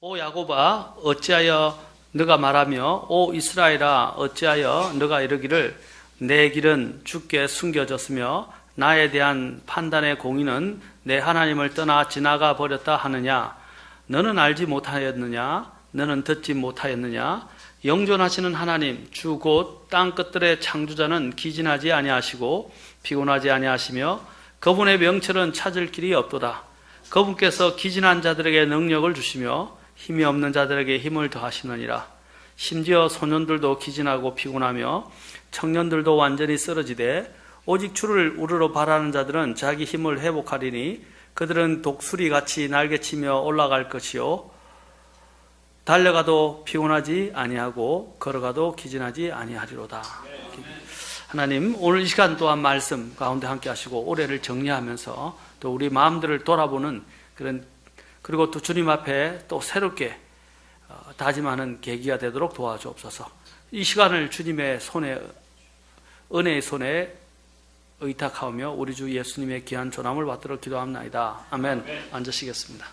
오 야곱아 어찌하여 너가 말하며 오 이스라엘아 어찌하여 너가 이르기를 내 길은 주께 숨겨졌으며 나에 대한 판단의 공의는 내 하나님을 떠나 지나가 버렸다 하느냐. 너는 알지 못하였느냐? 너는 듣지 못하였느냐? 영존하시는 하나님 주 곧 땅 끝들의 창조자는 기진하지 아니하시고 피곤하지 아니하시며 그분의 명철은 찾을 길이 없도다. 그분께서 기진한 자들에게 능력을 주시며 힘이 없는 자들에게 힘을 더하시느니라. 심지어 소년들도 기진하고 피곤하며 청년들도 완전히 쓰러지되 오직 주를 우러러 바라는 자들은 자기 힘을 회복하리니 그들은 독수리같이 날개치며 올라갈 것이요 달려가도 피곤하지 아니하고 걸어가도 기진하지 아니하리로다. 하나님 오늘 이 시간 또한 말씀 가운데 함께 하시고 올해를 정리하면서 또 우리 마음들을 돌아보는 그리고 또 주님 앞에 또 새롭게 다짐하는 계기가 되도록 도와주옵소서. 이 시간을 주님의 손에 은혜의 손에 의탁하며 우리 주 예수님의 귀한 조남을 받도록 기도합나이다. 아멘. 앉으시겠습니다.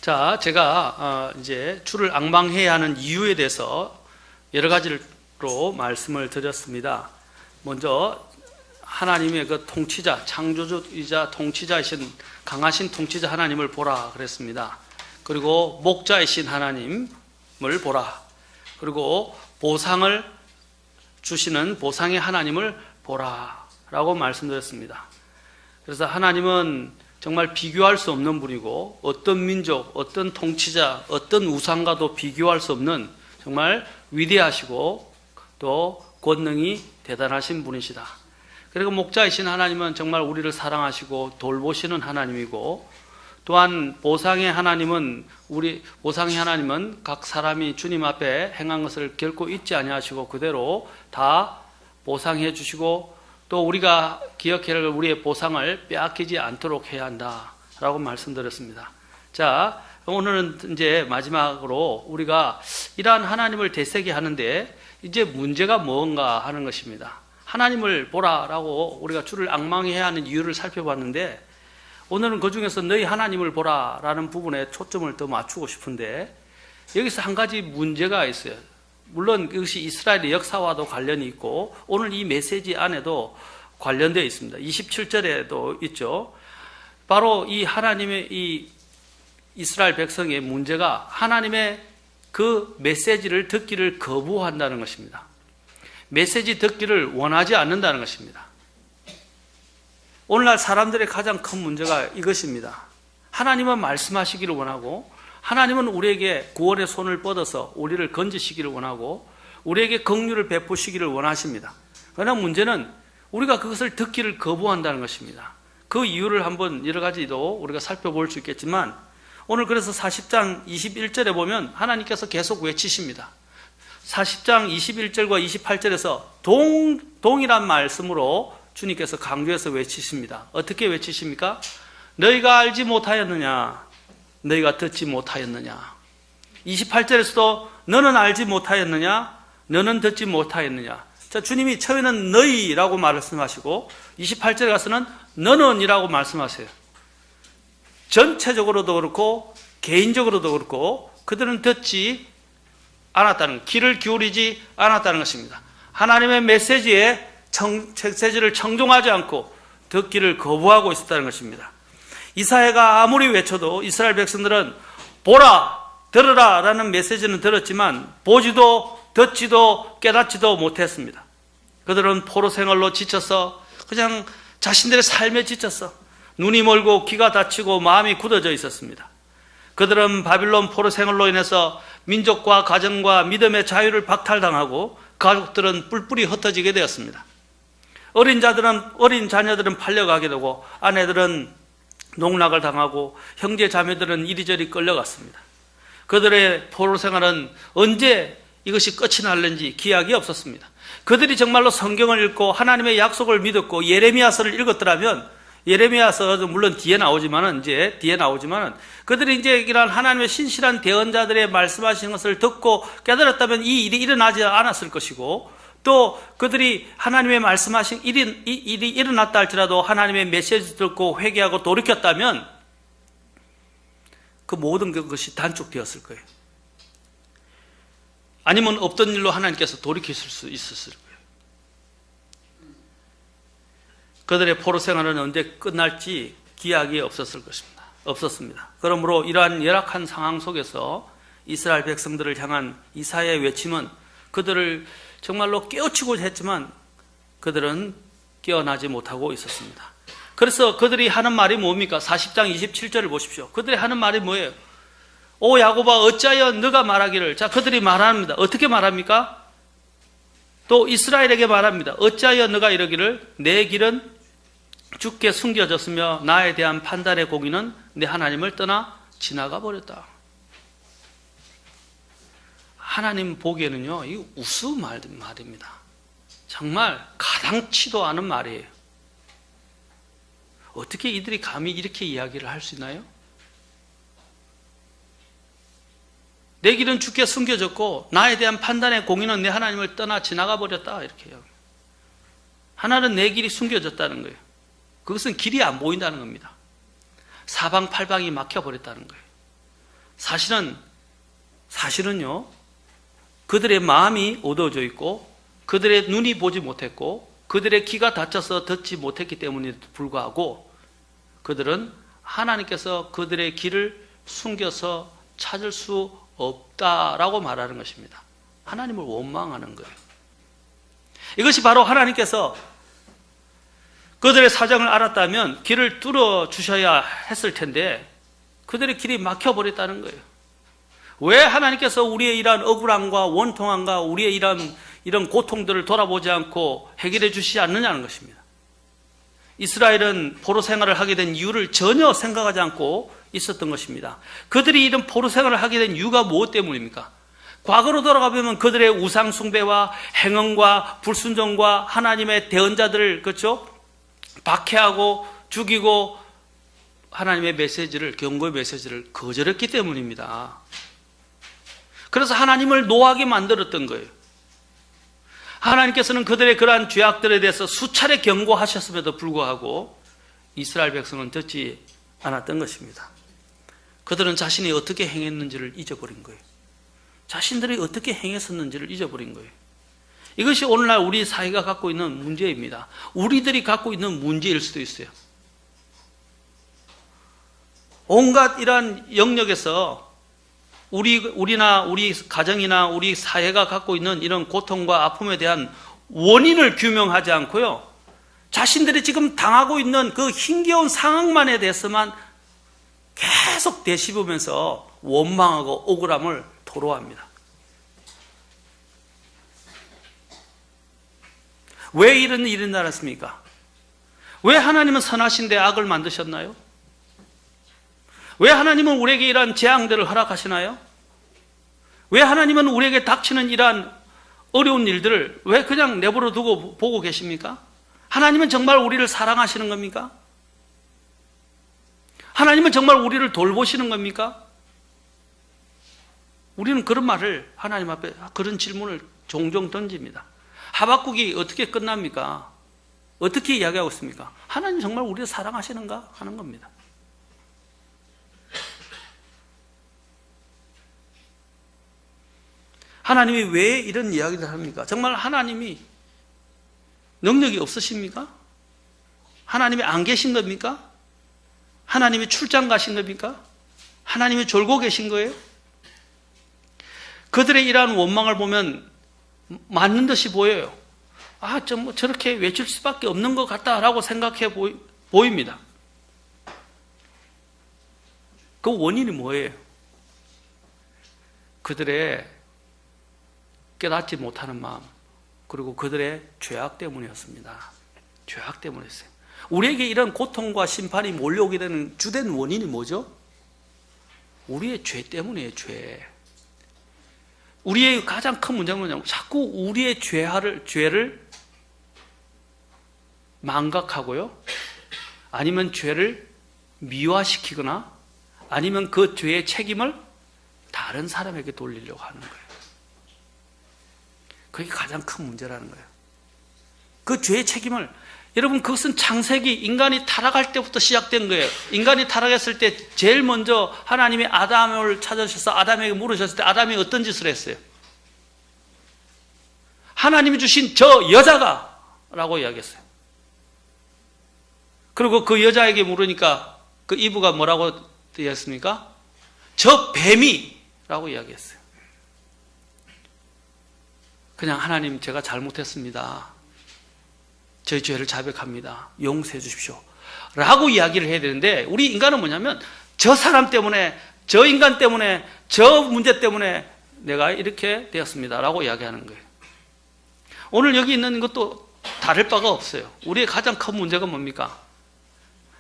자, 제가 이제 주를 앙망해야 하는 이유에 대해서 여러 가지로 말씀을 드렸습니다. 먼저 하나님의 그 통치자, 창조주이자 통치자이신 강하신 통치자 하나님을 보라 그랬습니다. 그리고 목자이신 하나님을 보라. 그리고 보상을 주시는 보상의 하나님을 보라라고 말씀드렸습니다. 그래서 하나님은 정말 비교할 수 없는 분이고 어떤 민족, 어떤 통치자, 어떤 우상과도 비교할 수 없는 정말 위대하시고 또 권능이 대단하신 분이시다. 그리고 목자이신 하나님은 정말 우리를 사랑하시고 돌보시는 하나님이고 또한 보상의 하나님은 각 사람이 주님 앞에 행한 것을 결코 잊지 아니하시고 그대로 다 보상해 주시고 또 우리가 기억해야 할 우리의 보상을 빼앗기지 않도록 해야 한다라고 말씀드렸습니다. 자, 오늘은 이제 마지막으로 우리가 이러한 하나님을 되새게 하는데 이제 문제가 뭔가 하는 것입니다. 하나님을 보라라고 우리가 주를 앙망해야 하는 이유를 살펴봤는데 오늘은 그 중에서 너희 하나님을 보라라는 부분에 초점을 더 맞추고 싶은데 여기서 한 가지 문제가 있어요. 물론 이것이 이스라엘의 역사와도 관련이 있고 오늘 이 메시지 안에도 관련되어 있습니다. 27절에도 있죠. 바로 이 하나님의 이 이스라엘 백성의 문제가 하나님의 그 메시지를 듣기를 거부한다는 것입니다. 메시지 듣기를 원하지 않는다는 것입니다. 오늘날 사람들의 가장 큰 문제가 이것입니다. 하나님은 말씀하시기를 원하고 하나님은 우리에게 구원의 손을 뻗어서 우리를 건지시기를 원하고 우리에게 긍휼을 베푸시기를 원하십니다. 그러나 문제는 우리가 그것을 듣기를 거부한다는 것입니다. 그 이유를 한번 여러 가지도 우리가 살펴볼 수 있겠지만 오늘 그래서 40장 21절에 보면 하나님께서 계속 외치십니다. 40장 21절과 28절에서 동일한 말씀으로 주님께서 강조해서 외치십니다. 어떻게 외치십니까? 너희가 알지 못하였느냐? 너희가 듣지 못하였느냐? 28절에서도 너는 알지 못하였느냐? 너는 듣지 못하였느냐? 자, 주님이 처음에는 너희라고 말씀하시고 28절에 가서는 너는이라고 말씀하세요. 전체적으로도 그렇고 개인적으로도 그렇고 그들은 듣지 않았다는, 귀를 기울이지 않았다는 것입니다. 하나님의 메시지를 청종하지 않고 듣기를 거부하고 있었다는 것입니다. 이사야가 아무리 외쳐도 이스라엘 백성들은 보라, 들으라 라는 메시지는 들었지만 보지도 듣지도 깨닫지도 못했습니다. 그들은 포로 생활로 지쳐서 그냥 자신들의 삶에 지쳤어. 눈이 멀고 귀가 닫히고 마음이 굳어져 있었습니다. 그들은 바빌론 포로 생활로 인해서 민족과 가정과 믿음의 자유를 박탈당하고 가족들은 뿔뿔이 흩어지게 되었습니다. 어린 자녀들은 팔려가게 되고 아내들은 농락을 당하고 형제 자매들은 이리저리 끌려갔습니다. 그들의 포로 생활은 언제 이것이 끝이 날는지 기약이 없었습니다. 그들이 정말로 성경을 읽고 하나님의 약속을 믿었고 예레미야서를 읽었더라면 예레미야서 물론 뒤에 나오지만은 그들이 이제 이런 하나님의 신실한 대언자들의 말씀하신 것을 듣고 깨달았다면 이 일이 일어나지 않았을 것이고 또 그들이 하나님의 말씀하신 일이 일어났다 할지라도 하나님의 메시지 듣고 회개하고 돌이켰다면 그 모든 것이 단축되었을 거예요. 아니면 없던 일로 하나님께서 돌이키실 수 있었을 거예요. 그들의 포로 생활은 언제 끝날지 기약이 없었습니다. 그러므로 이러한 열악한 상황 속에서 이스라엘 백성들을 향한 이사야의 외침은 그들을 정말로 깨우치고자 했지만 그들은 깨어나지 못하고 있었습니다. 그래서 그들이 하는 말이 뭡니까? 40장 27절을 보십시오. 그들이 하는 말이 뭐예요? 오 야곱아 어찌하여 너가 말하기를. 자, 그들이 말합니다. 어떻게 말합니까? 또 이스라엘에게 말합니다. 어찌하여 너가 이러기를 내 길은 주께 숨겨졌으며 나에 대한 판단의 공의는 내 하나님을 떠나 지나가 버렸다. 하나님 보기에는요, 이 우스운 말입니다. 정말 가당치도 않은 말이에요. 어떻게 이들이 감히 이렇게 이야기를 할 수 있나요? 내 길은 주께 숨겨졌고 나에 대한 판단의 공의는 내 하나님을 떠나 지나가 버렸다. 이렇게요. 하나는 내 길이 숨겨졌다는 거예요. 그것은 길이 안 보인다는 겁니다. 사방팔방이 막혀버렸다는 거예요. 사실은요, 그들의 마음이 어두워져 있고 그들의 눈이 보지 못했고 그들의 귀가 닫혀서 듣지 못했기 때문에도 불구하고 그들은 하나님께서 그들의 길을 숨겨서 찾을 수 없다라고 말하는 것입니다. 하나님을 원망하는 거예요. 이것이 바로 하나님께서 그들의 사정을 알았다면 길을 뚫어 주셔야 했을 텐데 그들의 길이 막혀버렸다는 거예요. 왜 하나님께서 우리의 이러한 억울함과 원통함과 우리의 이런 고통들을 돌아보지 않고 해결해 주시지 않느냐는 것입니다. 이스라엘은 포로 생활을 하게 된 이유를 전혀 생각하지 않고 있었던 것입니다. 그들이 이런 포로 생활을 하게 된 이유가 무엇 때문입니까? 과거로 돌아가보면 그들의 우상 숭배와 행음과 불순종과 하나님의 대언자들을 박해하고 죽이고 하나님의 메시지를, 경고의 메시지를 거절했기 때문입니다. 그래서 하나님을 노하게 만들었던 거예요. 하나님께서는 그들의 그러한 죄악들에 대해서 수차례 경고하셨음에도 불구하고 이스라엘 백성은 듣지 않았던 것입니다. 그들은 자신이 어떻게 행했는지를 잊어버린 거예요. 자신들이 어떻게 행했었는지를 잊어버린 거예요. 이것이 오늘날 우리 사회가 갖고 있는 문제입니다. 우리들이 갖고 있는 문제일 수도 있어요. 온갖 이러한 영역에서 우리나 우리 가정이나 우리 사회가 갖고 있는 이런 고통과 아픔에 대한 원인을 규명하지 않고요, 자신들이 지금 당하고 있는 그 힘겨운 상황만에 대해서만 계속 되씹으면서 원망하고 억울함을 토로합니다. 왜 이런 일이 일어났습니까? 왜 하나님은 선하신데 악을 만드셨나요? 왜 하나님은 우리에게 이러한 재앙들을 허락하시나요? 왜 하나님은 우리에게 닥치는 이러한 어려운 일들을 왜 그냥 내버려 두고 보고 계십니까? 하나님은 정말 우리를 사랑하시는 겁니까? 하나님은 정말 우리를 돌보시는 겁니까? 우리는 그런 말을 하나님 앞에 그런 질문을 종종 던집니다. 하박국이 어떻게 끝납니까? 어떻게 이야기하고 있습니까? 하나님 정말 우리를 사랑하시는가 하는 겁니다. 하나님이 왜 이런 이야기를 합니까? 정말 하나님이 능력이 없으십니까? 하나님이 안 계신 겁니까? 하나님이 출장 가신 겁니까? 하나님이 졸고 계신 거예요? 그들의 이러한 원망을 보면 맞는 듯이 보여요. 저렇게 외칠 수밖에 없는 것 같다라고 생각해 보입니다. 그 원인이 뭐예요? 그들의 깨닫지 못하는 마음, 그리고 그들의 죄악 때문이었습니다. 죄악 때문이었어요. 우리에게 이런 고통과 심판이 몰려오게 되는 주된 원인이 뭐죠? 우리의 죄 때문이에요. 죄. 우리의 가장 큰 문제는 뭐냐면 자꾸 우리의 죄를 망각하고요, 아니면 죄를 미화시키거나 아니면 그 죄의 책임을 다른 사람에게 돌리려고 하는 거예요. 그게 가장 큰 문제라는 거예요. 그 죄의 책임을, 여러분, 그것은 창세기 인간이 타락할 때부터 시작된 거예요. 인간이 타락했을 때 제일 먼저 하나님이 아담을 찾으셔서 아담에게 물으셨을 때 아담이 어떤 짓을 했어요? 하나님이 주신 저 여자가 라고 이야기했어요. 그리고 그 여자에게 물으니까 그 이브가 뭐라고 되었습니까? 저 뱀이 라고 이야기했어요. 그냥 하나님, 제가 잘못했습니다. 저희 죄를 자백합니다. 용서해 주십시오. 라고 이야기를 해야 되는데, 우리 인간은 뭐냐면 저 사람 때문에, 저 인간 때문에, 저 문제 때문에 내가 이렇게 되었습니다. 라고 이야기하는 거예요. 오늘 여기 있는 것도 다를 바가 없어요. 우리의 가장 큰 문제가 뭡니까?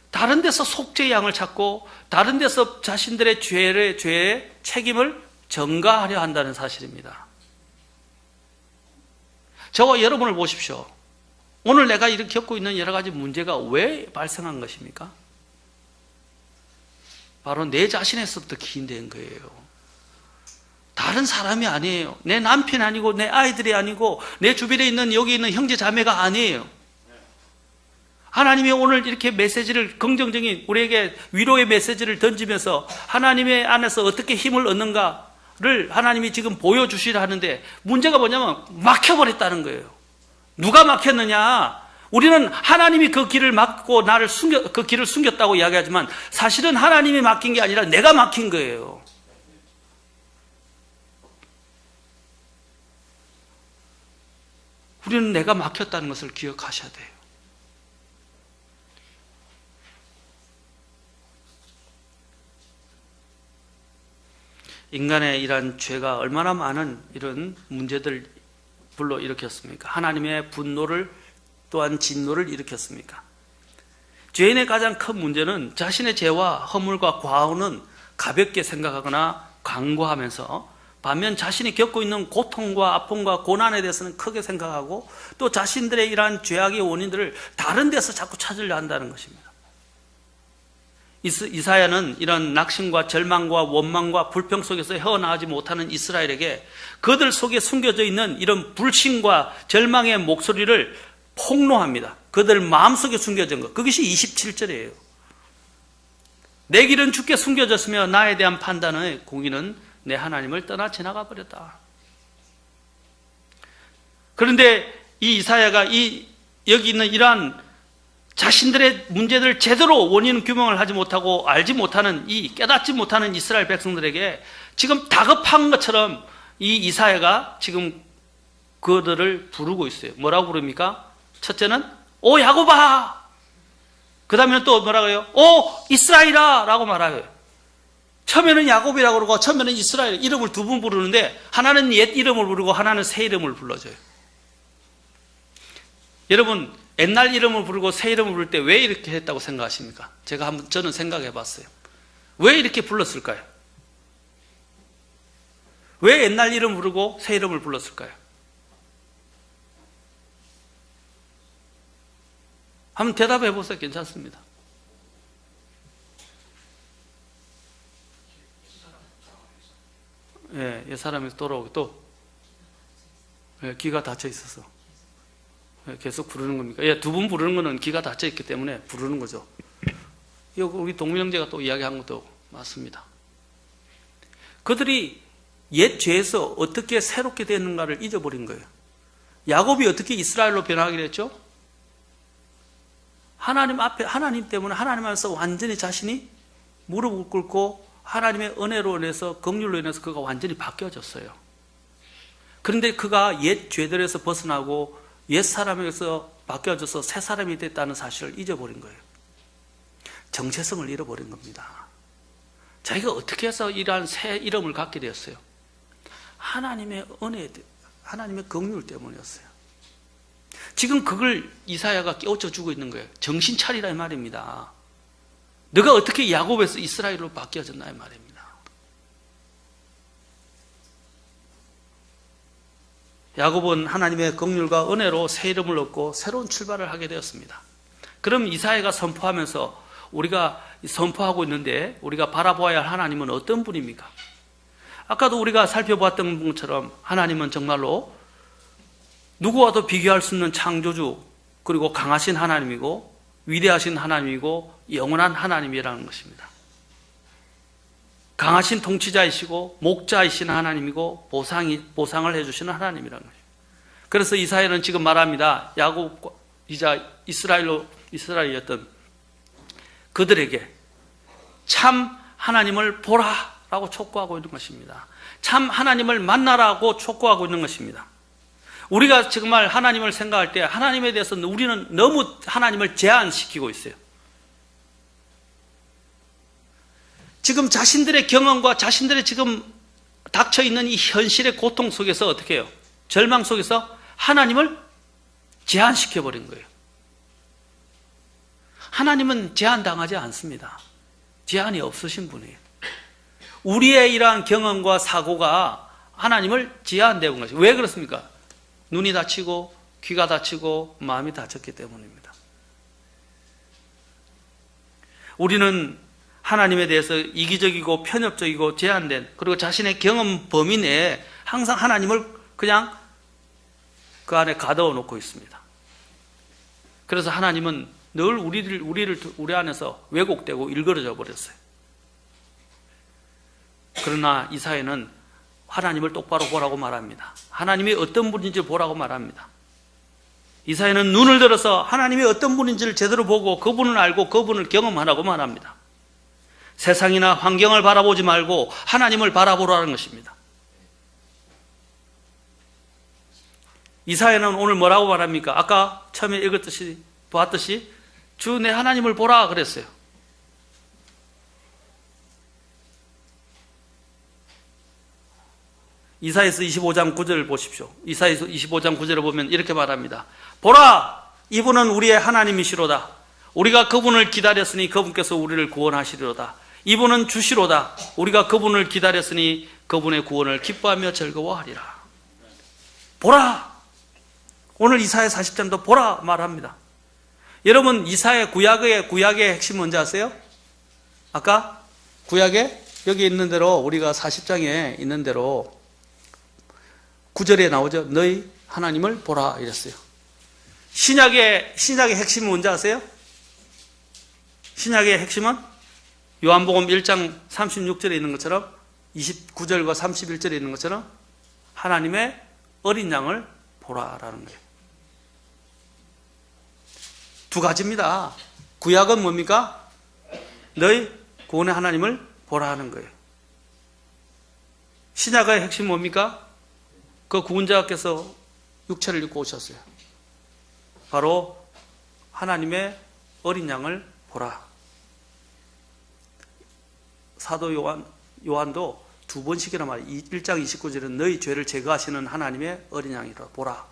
다른 데서 속죄의 양을 찾고 다른 데서 자신들의 죄의 책임을 전가하려 한다는 사실입니다. 저와 여러분을 보십시오. 오늘 내가 이렇게 겪고 있는 여러 가지 문제가 왜 발생한 것입니까? 바로 내 자신에서부터 기인된 거예요. 다른 사람이 아니에요. 내 남편이 아니고 내 아이들이 아니고 내 주변에 있는 여기 있는 형제 자매가 아니에요. 하나님이 오늘 이렇게 메시지를, 긍정적인 우리에게 위로의 메시지를 던지면서 하나님의 안에서 어떻게 힘을 얻는가를 하나님이 지금 보여주시려 하는데, 문제가 뭐냐면 막혀버렸다는 거예요. 누가 막혔느냐? 우리는 하나님이 그 길을 막고 나를 그 길을 숨겼다고 이야기하지만 사실은 하나님이 막힌 게 아니라 내가 막힌 거예요. 우리는 내가 막혔다는 것을 기억하셔야 돼요. 인간의 이러한 죄가 얼마나 많은 이런 문제들을 불러일으켰습니까? 하나님의 분노를, 또한 진노를 일으켰습니까? 죄인의 가장 큰 문제는 자신의 죄와 허물과 과오는 가볍게 생각하거나 간과하면서, 반면 자신이 겪고 있는 고통과 아픔과 고난에 대해서는 크게 생각하고, 또 자신들의 이러한 죄악의 원인들을 다른 데서 자꾸 찾으려 한다는 것입니다. 이사야는 이런 낙심과 절망과 원망과 불평 속에서 헤어나오지 못하는 이스라엘에게 그들 속에 숨겨져 있는 이런 불신과 절망의 목소리를 폭로합니다. 그들 마음속에 숨겨진 것, 그것이 27절이에요. 내 길은 주께 숨겨졌으며 나에 대한 판단의 공의는 내 하나님을 떠나 지나가 버렸다. 그런데 이 이사야가 여기 있는 이러한 자신들의 문제들을 제대로 원인 규명을 하지 못하고 알지 못하는, 깨닫지 못하는 이스라엘 백성들에게 지금 다급한 것처럼 이 이사야가 지금 그들을 부르고 있어요. 뭐라고 부릅니까? 첫째는 오 야곱아, 그 다음에는 또 뭐라고 해요? 오 이스라엘아 라고 말해요. 처음에는 야곱이라고 그러고 처음에는 이스라엘, 이름을 두 번 부르는데 하나는 옛 이름을 부르고 하나는 새 이름을 불러줘요. 여러분, 옛날 이름을 부르고 새 이름을 부를 때 왜 이렇게 했다고 생각하십니까? 저는 생각해 봤어요. 왜 이렇게 불렀을까요? 왜 옛날 이름 부르고 새 이름을 불렀을까요? 한번 대답해 보세요. 괜찮습니다. 예, 옛 사람이 돌아오고 또 귀가 닫혀 있어서 계속 부르는 겁니까? 예, 두 번 부르는 거는 귀가 닫혀 있기 때문에 부르는 거죠. 우리 동민 형제가 또 이야기한 것도 맞습니다. 그들이 옛 죄에서 어떻게 새롭게 됐는가를 잊어버린 거예요. 야곱이 어떻게 이스라엘로 변하게 됐죠? 하나님 앞에, 하나님 때문에 하나님 안에서 완전히 자신이 무릎을 꿇고 하나님의 은혜로 인해서, 긍휼로 인해서 그가 완전히 바뀌어졌어요. 그런데 그가 옛 죄들에서 벗어나고 옛 사람에서 바뀌어져서 새 사람이 됐다는 사실을 잊어버린 거예요. 정체성을 잃어버린 겁니다. 자기가 어떻게 해서 이러한 새 이름을 갖게 되었어요? 하나님의 은혜, 하나님의 긍휼 때문이었어요. 지금 그걸 이사야가 깨우쳐 주고 있는 거예요. 정신 차리라 이 말입니다. 너가 어떻게 야곱에서 이스라엘로 바뀌어졌나 이 말입니다. 야곱은 하나님의 긍휼과 은혜로 새 이름을 얻고 새로운 출발을 하게 되었습니다. 그럼 이사야가 선포하면서 우리가 선포하고 있는데 우리가 바라보아야 할 하나님은 어떤 분입니까? 아까도 우리가 살펴보았던 것처럼 하나님은 정말로 누구와도 비교할 수 없는 창조주, 그리고 강하신 하나님이고 위대하신 하나님이고 영원한 하나님이라는 것입니다. 강하신 통치자이시고 목자이신 하나님이고 보상을 해주시는 하나님이라는 거예요. 그래서 이사야는 지금 말합니다. 야곱이자 이스라엘이었던 그들에게 참 하나님을 보라라고 촉구하고 있는 것입니다. 참 하나님을 만나라고 촉구하고 있는 것입니다. 우리가 정말 하나님을 생각할 때 하나님에 대해서 우리는 너무 하나님을 제한시키고 있어요. 지금 자신들의 경험과 자신들의 지금 닥쳐있는 이 현실의 고통 속에서 어떻게 해요? 절망 속에서 하나님을 제한시켜버린 거예요. 하나님은 제한당하지 않습니다. 제한이 없으신 분이에요. 우리의 이러한 경험과 사고가 하나님을 제한되는 것이죠. 왜 그렇습니까? 눈이 다치고 귀가 다치고 마음이 다쳤기 때문입니다. 우리는 하나님에 대해서 이기적이고 편협적이고 제한된, 그리고 자신의 경험 범위 내에 항상 하나님을 그냥 그 안에 가둬 놓고 있습니다. 그래서 하나님은 늘 우리 안에서 왜곡되고 일그러져 버렸어요. 그러나 이사야는 하나님을 똑바로 보라고 말합니다. 하나님이 어떤 분인지 보라고 말합니다. 이사야는 눈을 들어서 하나님이 어떤 분인지를 제대로 보고 그분을 알고 그분을 경험하라고 말합니다. 세상이나 환경을 바라보지 말고 하나님을 바라보라는 것입니다. 이사야는 오늘 뭐라고 말합니까? 아까 처음에 보았듯이 주 내 하나님을 보라 그랬어요. 이사야서 25장 9절을 보십시오. 이사야서 25장 9절을 보면 이렇게 말합니다. 보라! 이분은 우리의 하나님이시로다. 우리가 그분을 기다렸으니 그분께서 우리를 구원하시리로다. 이분은 주시로다. 우리가 그분을 기다렸으니 그분의 구원을 기뻐하며 즐거워하리라. 보라! 오늘 이사야 40장도 보라 말합니다. 여러분, 이사야 구약의 핵심 뭔지 아세요? 아까 구약에 여기 있는 대로, 우리가 40장에 있는 대로 9절에 나오죠. 너희 하나님을 보라 이랬어요. 신약의 핵심은 뭔지 아세요? 신약의 핵심은 요한복음 1장 36절에 있는 것처럼, 29절과 31절에 있는 것처럼 하나님의 어린 양을 보라라는 거예요. 두 가지입니다. 구약은 뭡니까? 너희 구원의 하나님을 보라 하는 거예요. 신약의 핵심은 뭡니까? 그 구원자께서 육체를 입고 오셨어요. 바로 하나님의 어린 양을 보라. 사도 요한도 두 번씩이나 말해요. 1장 29절은 너희 죄를 제거하시는 하나님의 어린 양이라 보라.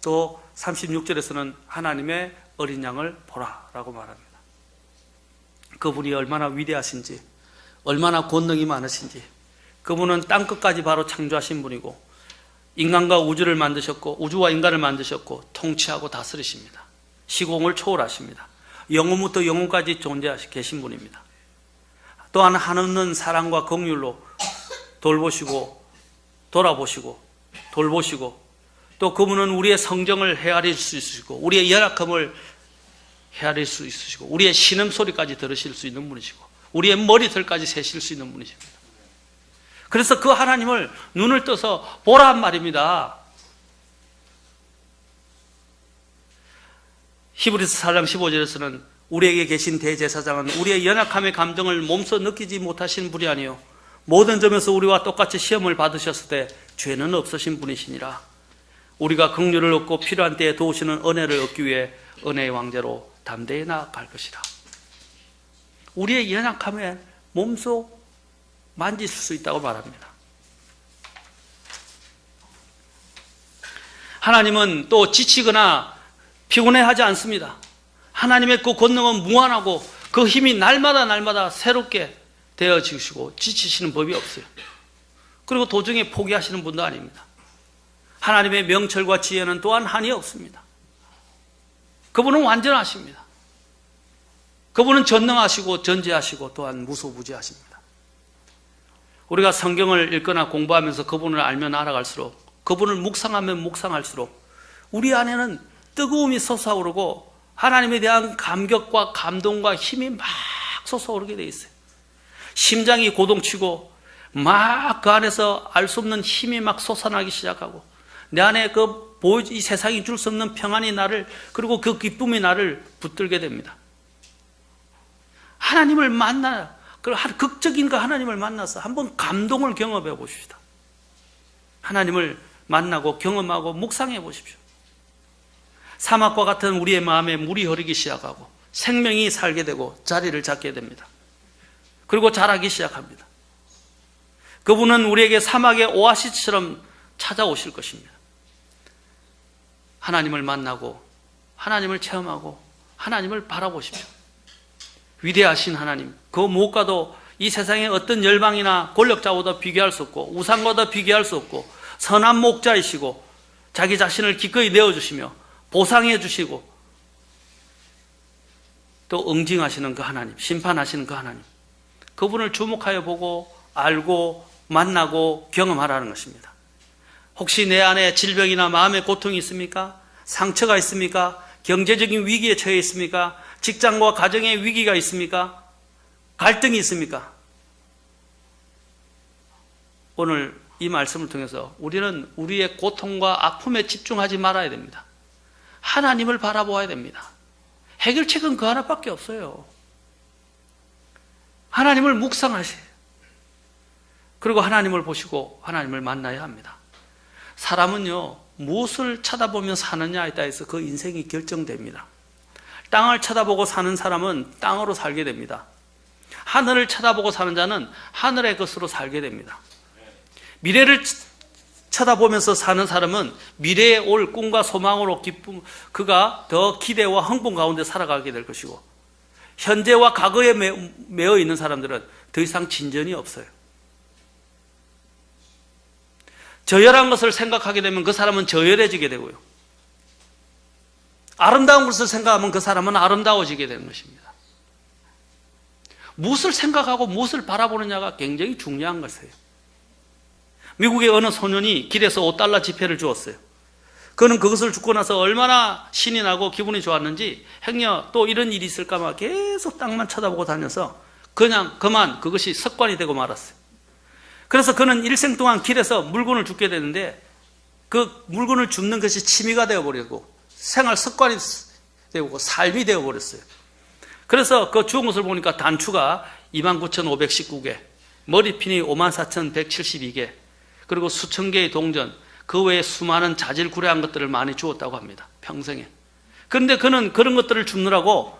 또 36절에서는 하나님의 어린 양을 보라라고 말합니다. 그분이 얼마나 위대하신지, 얼마나 권능이 많으신지. 그분은 땅끝까지 바로 창조하신 분이고 인간과 우주를 만드셨고 우주와 인간을 만드셨고 통치하고 다스리십니다. 시공을 초월하십니다. 영원부터 영원까지 존재하시 계신 분입니다. 또한 한없는 사랑과 긍휼로 돌보시고 돌아보시고 돌보시고, 또 그분은 우리의 성정을 헤아릴 수 있으시고 우리의 연약함을 헤아릴 수 있으시고 우리의 신음소리까지 들으실 수 있는 분이시고 우리의 머리털까지 세실 수 있는 분이십니다. 그래서 그 하나님을 눈을 떠서 보란 말입니다. 히브리서 4장 15절에서는 우리에게 계신 대제사장은 우리의 연약함의 감정을 몸소 느끼지 못하신 분이 아니요 모든 점에서 우리와 똑같이 시험을 받으셨을 때 죄는 없으신 분이시니라. 우리가 긍휼을 얻고 필요한 때에 도우시는 은혜를 얻기 위해 은혜의 왕자로 담대히 나아갈 것이라. 우리의 연약함에 몸소 만지실 수 있다고 말합니다. 하나님은 또 지치거나 피곤해하지 않습니다. 하나님의 그 권능은 무한하고 그 힘이 날마다 새롭게 되어지시고 지치시는 법이 없어요. 그리고 도중에 포기하시는 분도 아닙니다. 하나님의 명철과 지혜는 또한 한이 없습니다. 그분은 완전하십니다. 그분은 전능하시고 전지하시고 또한 무소부지하십니다. 우리가 성경을 읽거나 공부하면서 그분을 알면 알아갈수록, 그분을 묵상하면 묵상할수록 우리 안에는 뜨거움이 솟아오르고 하나님에 대한 감격과 감동과 힘이 막 솟아오르게 돼 있어요. 심장이 고동치고 막 그 안에서 알 수 없는 힘이 막 솟아나기 시작하고 내 안에 이 세상이 줄 수 없는 평안이 나를, 그리고 그 기쁨이 나를 붙들게 됩니다. 하나님을 만나요. 극적인 그 하나님을 만나서 한번 감동을 경험해 보십시다. 하나님을 만나고 경험하고 묵상해 보십시오. 사막과 같은 우리의 마음에 물이 흐르기 시작하고 생명이 살게 되고 자리를 잡게 됩니다. 그리고 자라기 시작합니다. 그분은 우리에게 사막의 오아시스처럼 찾아오실 것입니다. 하나님을 만나고 하나님을 체험하고 하나님을 바라보십시오. 위대하신 하나님, 그 무엇과도 이 세상의 어떤 열방이나 권력자보다 비교할 수 없고 우상과도 비교할 수 없고 선한 목자이시고 자기 자신을 기꺼이 내어주시며 보상해 주시고 또 응징하시는 그 하나님, 심판하시는 그 하나님, 그분을 주목하여 보고 알고 만나고 경험하라는 것입니다. 혹시 내 안에 질병이나 마음의 고통이 있습니까? 상처가 있습니까? 경제적인 위기에 처해 있습니까? 직장과 가정의 위기가 있습니까? 갈등이 있습니까? 오늘 이 말씀을 통해서 우리는 우리의 고통과 아픔에 집중하지 말아야 됩니다. 하나님을 바라보아야 됩니다. 해결책은 그 하나밖에 없어요. 하나님을 묵상하세요. 그리고 하나님을 보시고 하나님을 만나야 합니다. 사람은요, 무엇을 쳐다보며 사느냐에 따라서 그 인생이 결정됩니다. 땅을 쳐다보고 사는 사람은 땅으로 살게 됩니다. 하늘을 쳐다보고 사는 자는 하늘의 것으로 살게 됩니다. 미래를 쳐다보면서 사는 사람은 미래에 올 꿈과 소망으로 기쁨, 그가 더 기대와 흥분 가운데 살아가게 될 것이고, 현재와 과거에 매여 있는 사람들은 더 이상 진전이 없어요. 저열한 것을 생각하게 되면 그 사람은 저열해지게 되고요. 아름다운 것을 생각하면 그 사람은 아름다워지게 되는 것입니다. 무엇을 생각하고 무엇을 바라보느냐가 굉장히 중요한 것이에요. 미국의 어느 소년이 길에서 $5 지폐를 주었어요. 그는 그것을 주고 나서 얼마나 신이 나고 기분이 좋았는지 행여 또 이런 일이 있을까봐 계속 땅만 쳐다보고 다녀서 그만 그것이 습관이 되고 말았어요. 그래서 그는 일생 동안 길에서 물건을 줍게 되는데 그 물건을 줍는 것이 취미가 되어버리고 생활 습관이 되고 삶이 되어버렸어요. 그래서 그 주운 것을 보니까 단추가 29,519개, 머리핀이 54,172개, 그리고 수천 개의 동전, 그 외에 수많은 자질구레한 것들을 많이 주었다고 합니다. 평생에. 그런데 그는 그런 것들을 줍느라고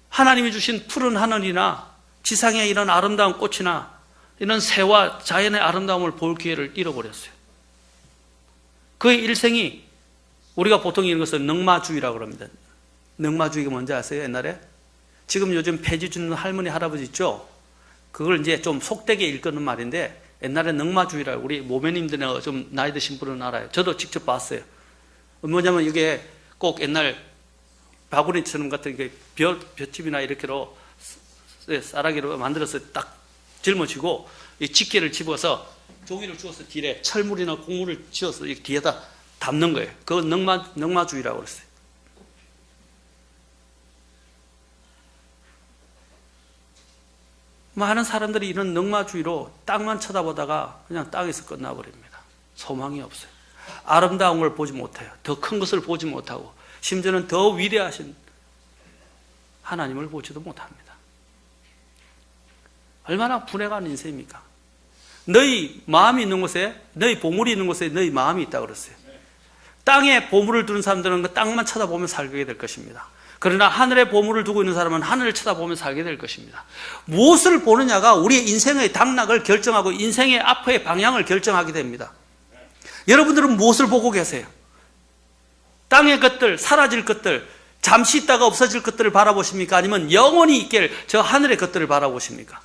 하나님이 주신 푸른 하늘이나 지상에 이런 아름다운 꽃이나 이런 새와 자연의 아름다움을 볼 기회를 잃어버렸어요. 그의 일생이 우리가 보통 이런 것을 넉마주의라고 합니다. 넉마주의가 뭔지 아세요? 옛날에? 지금 요즘 폐지 주는 할머니, 할아버지 있죠? 그걸 이제 좀 속되게 일컫는 말인데 옛날에 넉마주의라고 우리 모매님들이나 좀 나이 드신 분은 알아요. 저도 직접 봤어요. 뭐냐면 이게 꼭 옛날 바구니처럼 같은 게 볏집이나 이렇게로 쌀아기로 만들어서 딱 짊어지고 이 집게를 집어서 종이를 주어서 뒤에 철물이나 곡물을 지어서 이 뒤에다 담는 거예요. 그거 넉마주의라고 그랬어요. 많은 사람들이 이런 넉마주의로 땅만 쳐다보다가 그냥 땅에서 끝나버립니다. 소망이 없어요. 아름다운 걸 보지 못해요. 더 큰 것을 보지 못하고 심지어는 더 위대하신 하나님을 보지도 못합니다. 얼마나 분해간 인생입니까? 너희 마음이 있는 곳에, 너희 보물이 있는 곳에 너희 마음이 있다고 그랬어요. 땅에 보물을 두는 사람들은 그 땅만 쳐다보며 살게 될 것입니다. 그러나 하늘에 보물을 두고 있는 사람은 하늘을 쳐다보며 살게 될 것입니다. 무엇을 보느냐가 우리의 인생의 당락을 결정하고 인생의 앞의 방향을 결정하게 됩니다. 여러분들은 무엇을 보고 계세요? 땅의 것들, 사라질 것들, 잠시 있다가 없어질 것들을 바라보십니까? 아니면 영원히 있길 저 하늘의 것들을 바라보십니까?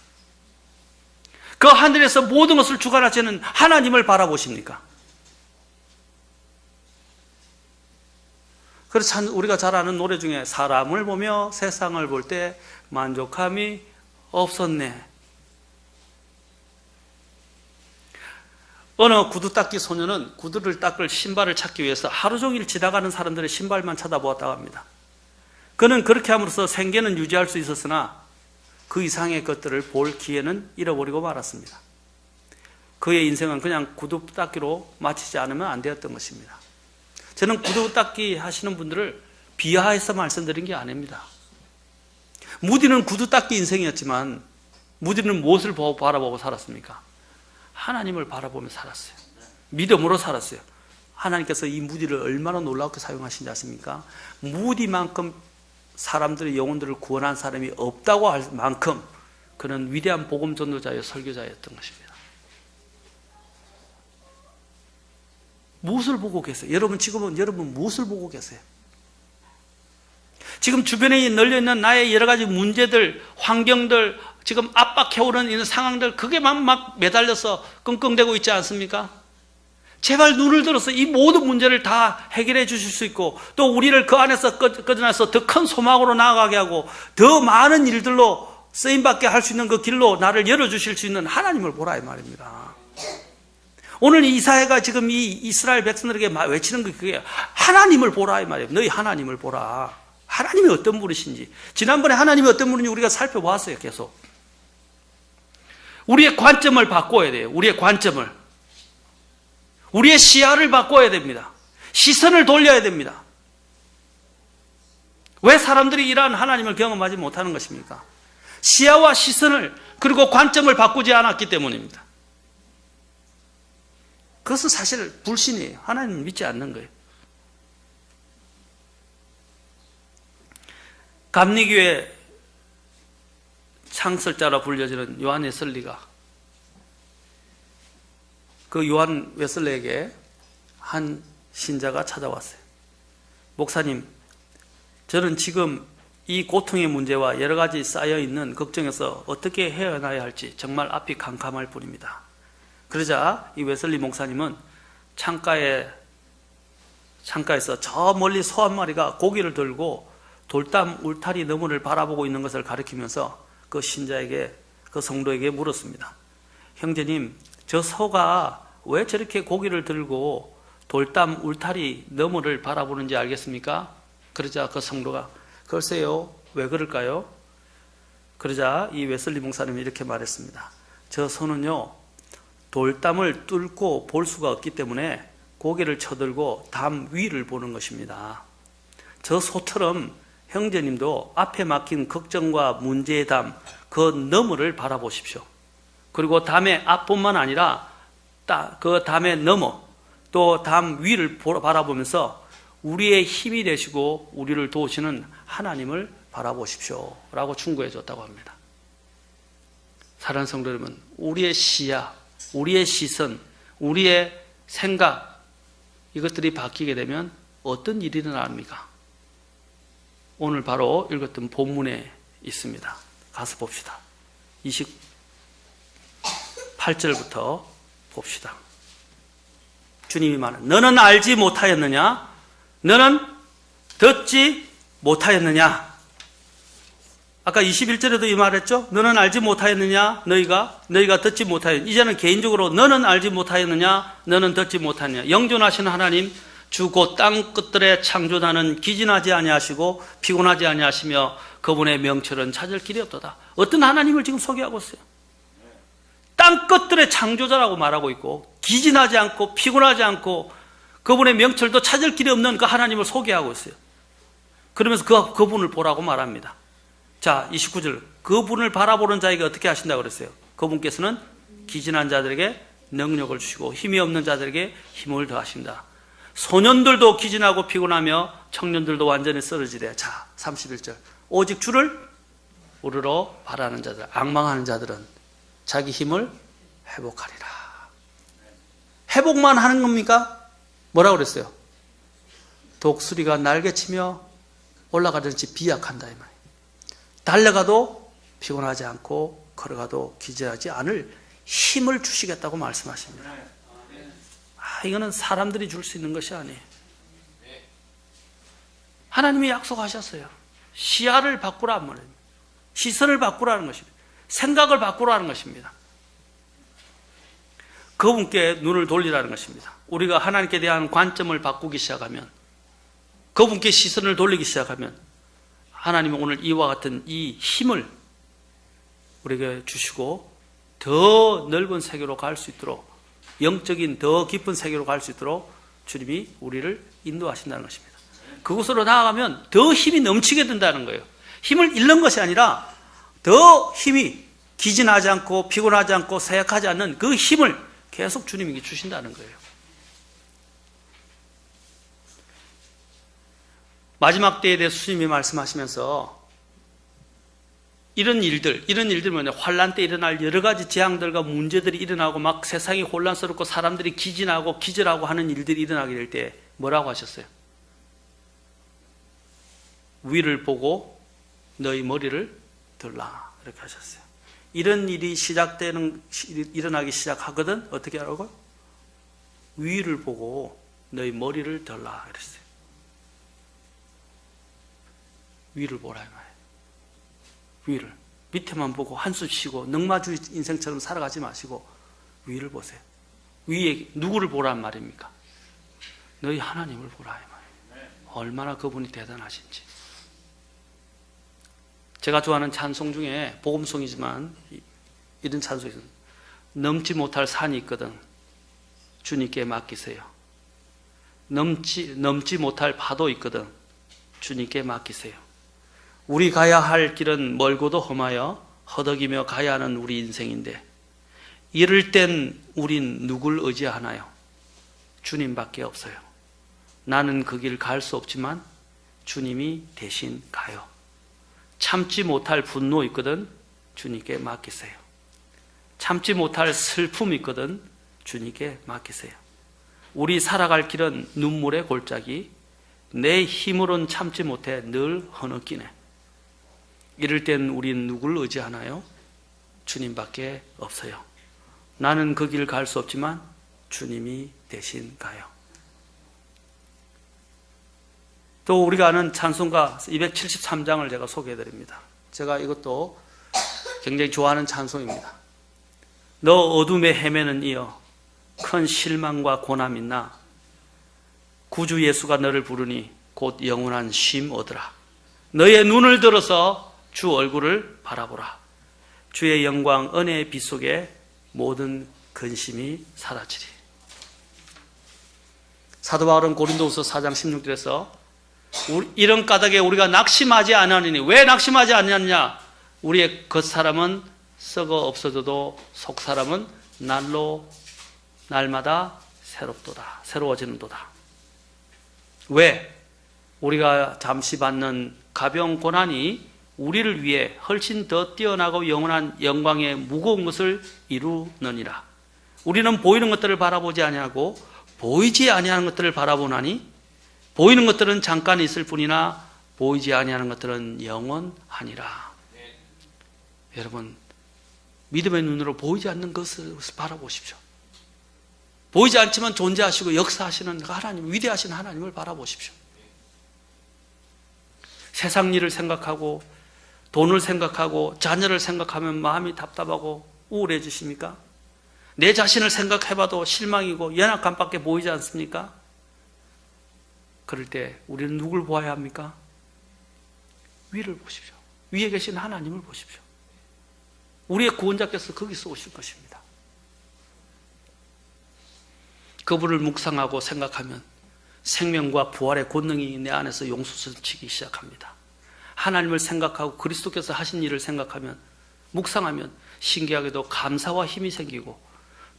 그 하늘에서 모든 것을 주관하시는 하나님을 바라보십니까? 그래서 우리가 잘 아는 노래 중에 사람을 보며 세상을 볼 때 만족함이 없었네. 어느 구두 닦기 소녀는 구두를 닦을 신발을 찾기 위해서 하루 종일 지나가는 사람들의 신발만 쳐다보았다고 합니다. 그는 그렇게 함으로써 생계는 유지할 수 있었으나 그 이상의 것들을 볼 기회는 잃어버리고 말았습니다. 그의 인생은 그냥 구두 닦기로 마치지 않으면 안 되었던 것입니다. 저는 구두 닦기 하시는 분들을 비하해서 말씀드린 게 아닙니다. 무디는 구두 닦기 인생이었지만 무디는 무엇을 바라보고 살았습니까? 하나님을 바라보며 살았어요. 믿음으로 살았어요. 하나님께서 이 무디를 얼마나 놀랍게 사용하신지 아십니까? 무디만큼 사람들의 영혼들을 구원한 사람이 없다고 할 만큼 그는 위대한 복음 전도자여 설교자였던 것입니다. 무엇을 보고 계세요? 여러분 무엇을 보고 계세요? 지금 주변에 널려있는 나의 여러 가지 문제들, 환경들, 지금 압박해오는 이런 상황들, 그게만 막 매달려서 끙끙대고 있지 않습니까? 제발 눈을 들어서 이 모든 문제를 다 해결해 주실 수 있고, 또 우리를 그 안에서 꺼져나서 더 큰 소망으로 나아가게 하고 더 많은 일들로 쓰임받게 할 수 있는 그 길로 나를 열어주실 수 있는 하나님을 보라 이 말입니다. 오늘 이사야가 지금 이 이스라엘 백성들에게 외치는 게 그게 하나님을 보라 이 말이에요. 너희 하나님을 보라. 하나님이 어떤 분이신지. 지난번에 하나님이 어떤 분인지 우리가 살펴보았어요. 계속. 우리의 관점을 바꿔야 돼요. 우리의 관점을. 우리의 시야를 바꿔야 됩니다. 시선을 돌려야 됩니다. 왜 사람들이 이러한 하나님을 경험하지 못하는 것입니까? 시야와 시선을 그리고 관점을 바꾸지 않았기 때문입니다. 그것은 사실 불신이에요. 하나님을 믿지 않는 거예요. 감리교회 창설자라 불려지는 요한 웨슬리가 그 요한 웨슬리에게 한 신자가 찾아왔어요. 목사님, 저는 지금 이 고통의 문제와 여러 가지 쌓여있는 걱정에서 어떻게 헤어나야 할지 정말 앞이 캄캄할 뿐입니다. 그러자 이 웨슬리 목사님은 창가에서 저 멀리 소 한 마리가 고기를 들고 돌담 울타리 너머를 바라보고 있는 것을 가리키면서 그 신자에게, 그 성도에게 물었습니다. 형제님, 저 소가 왜 저렇게 고기를 들고 돌담 울타리 너머를 바라보는지 알겠습니까? 그러자 그 성도가 글쎄요, 왜 그럴까요? 그러자 이 웨슬리 목사님이 이렇게 말했습니다. 저 소는요, 돌담을 뚫고 볼 수가 없기 때문에 고개를 쳐들고 담 위를 보는 것입니다. 저 소처럼 형제님도 앞에 막힌 걱정과 문제의 담, 그 너머를 바라보십시오. 그리고 담의 앞뿐만 아니라 그 담의 너머, 또 담 위를 바라보면서 우리의 힘이 되시고 우리를 도우시는 하나님을 바라보십시오 라고 충고해 줬다고 합니다. 사랑하는 성도 여러분, 우리의 시야, 우리의 시선, 우리의 생각, 이것들이 바뀌게 되면 어떤 일이 일어납니까? 오늘 바로 읽었던 본문에 있습니다. 가서 봅시다. 28절부터 봅시다. 주님이 말하는, 너는 알지 못하였느냐? 너는 듣지 못하였느냐? 아까 21절에도 이 말했죠? 너는 알지 못하였느냐? 너희가 듣지 못하였느냐? 이제는 개인적으로 너는 알지 못하였느냐? 너는 듣지 못하였느냐? 영존하신 하나님, 주 곧 땅 끝들에 창조자는 기진하지 아니하시고 피곤하지 아니하시며 그분의 명철은 찾을 길이 없도다. 어떤 하나님을 지금 소개하고 있어요? 땅 끝들의 창조자라고 말하고 있고 기진하지 않고 피곤하지 않고 그분의 명철도 찾을 길이 없는 그 하나님을 소개하고 있어요. 그러면서 그분을 보라고 말합니다. 자, 29절. 그분을 바라보는 자에게 어떻게 하신다고 그랬어요? 그분께서는 기진한 자들에게 능력을 주시고 힘이 없는 자들에게 힘을 더하신다. 소년들도 기진하고 피곤하며 청년들도 완전히 쓰러지래. 자, 31절. 오직 주를 우러러 바라는 자들, 앙망하는 자들은 자기 힘을 회복하리라. 회복만 하는 겁니까? 뭐라고 그랬어요? 독수리가 날개치며 올라가든지 비약한다 이 말이에요. 달려가도 피곤하지 않고 걸어가도 기절하지 않을 힘을 주시겠다고 말씀하십니다. 이거는 사람들이 줄 수 있는 것이 아니에요. 하나님이 약속하셨어요. 시야를 바꾸라는 말입니다. 시선을 바꾸라는 것입니다. 생각을 바꾸라는 것입니다. 그분께 눈을 돌리라는 것입니다. 우리가 하나님께 대한 관점을 바꾸기 시작하면, 그분께 시선을 돌리기 시작하면 하나님은 오늘 이와 같은 이 힘을 우리에게 주시고 더 넓은 세계로 갈 수 있도록, 영적인 더 깊은 세계로 갈 수 있도록 주님이 우리를 인도하신다는 것입니다. 그곳으로 나아가면 더 힘이 넘치게 된다는 거예요. 힘을 잃는 것이 아니라 더 힘이 기진하지 않고 피곤하지 않고 쇠약하지 않는 그 힘을 계속 주님이 주신다는 거예요. 마지막 때에 대해서 주님이 말씀하시면서 이런 일들 뭐냐, 환란 때 일어날 여러 가지 재앙들과 문제들이 일어나고 막 세상이 혼란스럽고 사람들이 기진하고 기절하고 하는 일들이 일어나게 될 때 뭐라고 하셨어요? 위를 보고 너희 머리를 들라, 이렇게 하셨어요. 이런 일이 일어나기 시작하거든 어떻게 하라고? 위를 보고 너희 머리를 들라 그랬어요. 위를 보라 이 말이에요. 위를. 밑에만 보고 한숨 쉬고 넉마주의 인생처럼 살아가지 마시고 위를 보세요. 위에 누구를 보란 말입니까? 너희 하나님을 보라 이 말이에요. 얼마나 그분이 대단하신지. 제가 좋아하는 찬송 중에 복음송이지만 이런 찬송이 있습니다. 넘지 못할 산이 있거든 주님께 맡기세요. 넘지 못할 파도 있거든 주님께 맡기세요. 우리 가야 할 길은 멀고도 험하여 허덕이며 가야 하는 우리 인생인데 이럴 땐 우린 누굴 의지하나요? 주님밖에 없어요. 나는 그 길 갈 수 없지만 주님이 대신 가요. 참지 못할 분노 있거든 주님께 맡기세요. 참지 못할 슬픔 있거든 주님께 맡기세요. 우리 살아갈 길은 눈물의 골짜기, 내 힘으로는 참지 못해 늘 흐느끼네. 이럴 땐 우린 누굴 의지하나요? 주님밖에 없어요. 나는 그 길 갈 수 없지만 주님이 대신 가요. 또 우리가 아는 찬송가 273장을 제가 소개해드립니다. 제가 이것도 굉장히 좋아하는 찬송입니다. 너 어둠에 헤매는 이여 큰 실망과 고남 있나 구주 예수가 너를 부르니 곧 영원한 쉼 얻으라. 너의 눈을 들어서 주 얼굴을 바라보라. 주의 영광 은혜의 빛 속에 모든 근심이 사라지리. 사도 바울은 고린도후서 4장 16절에서 이런 까닭에 우리가 낙심하지 않으니, 왜 낙심하지 않느냐? 우리의 겉사람은 썩어 없어져도 속사람은 날마다 새로워지는도다. 왜? 우리가 잠시 받는 가벼운 고난이 우리를 위해 훨씬 더 뛰어나고 영원한 영광의 무거운 것을 이루느니라. 우리는 보이는 것들을 바라보지 아니하고 보이지 아니하는 것들을 바라보나니 보이는 것들은 잠깐 있을 뿐이나 보이지 아니하는 것들은 영원하니라. 여러분, 믿음의 눈으로 보이지 않는 것을 바라보십시오. 보이지 않지만 존재하시고 역사하시는 하나님, 위대하신 하나님을 바라보십시오. 세상 일을 생각하고 돈을 생각하고 자녀를 생각하면 마음이 답답하고 우울해지십니까? 내 자신을 생각해봐도 실망이고 연약함밖에 보이지 않습니까? 그럴 때 우리는 누굴 보아야 합니까? 위를 보십시오. 위에 계신 하나님을 보십시오. 우리의 구원자께서 거기서 오실 것입니다. 그분을 묵상하고 생각하면 생명과 부활의 권능이 내 안에서 용솟치기 시작합니다. 하나님을 생각하고 그리스도께서 하신 일을 생각하면, 묵상하면 신기하게도 감사와 힘이 생기고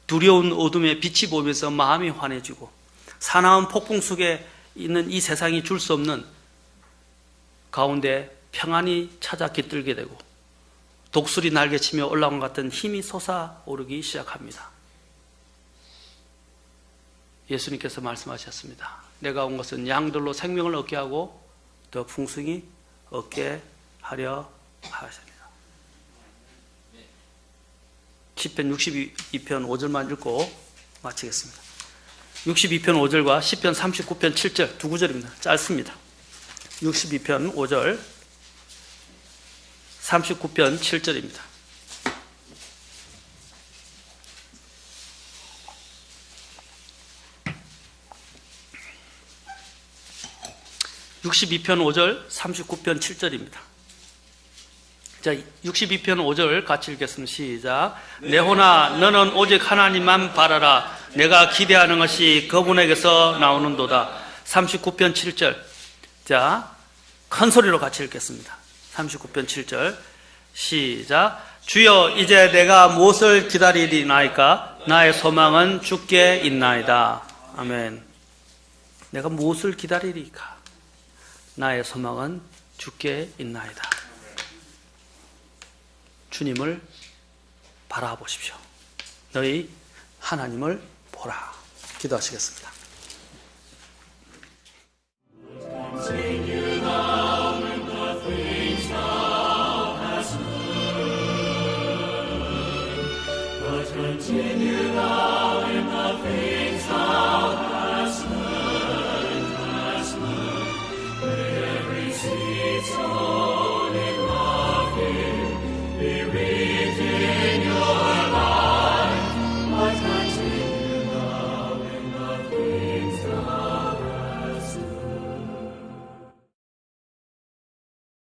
두려운 어둠에 빛이 보이면서 마음이 환해지고 사나운 폭풍 속에 있는 이 세상이 줄 수 없는 가운데 평안이 찾아 깃들게 되고 독수리 날개치며 올라온 것 같은 힘이 솟아오르기 시작합니다. 예수님께서 말씀하셨습니다. 내가 온 것은 양들로 생명을 얻게 하고 더 풍성히 얻게 하려 하십니다. 시편 62편 5절만 읽고 마치겠습니다. 62편 5절과 시편 39편 7절 두 구절입니다. 짧습니다. 62편 5절, 39편 7절입니다. 62편 5절, 39편 7절입니다. 자, 62편 5절 같이 읽겠습니다. 시작. 내 혼아 너는 오직 하나님만 바라라. 내가 기대하는 것이 그분에게서 나오는도다. 39편 7절. 자, 큰 소리로 같이 읽겠습니다. 39편 7절. 시작. 주여 이제 내가 무엇을 기다리리나이까? 나의 소망은 주께 있나이다. 아멘. 내가 무엇을 기다리리까? 나의 소망은 주께 있나이다. 주님을 바라보십시오. 너희 하나님을 보라. 기도하시겠습니다.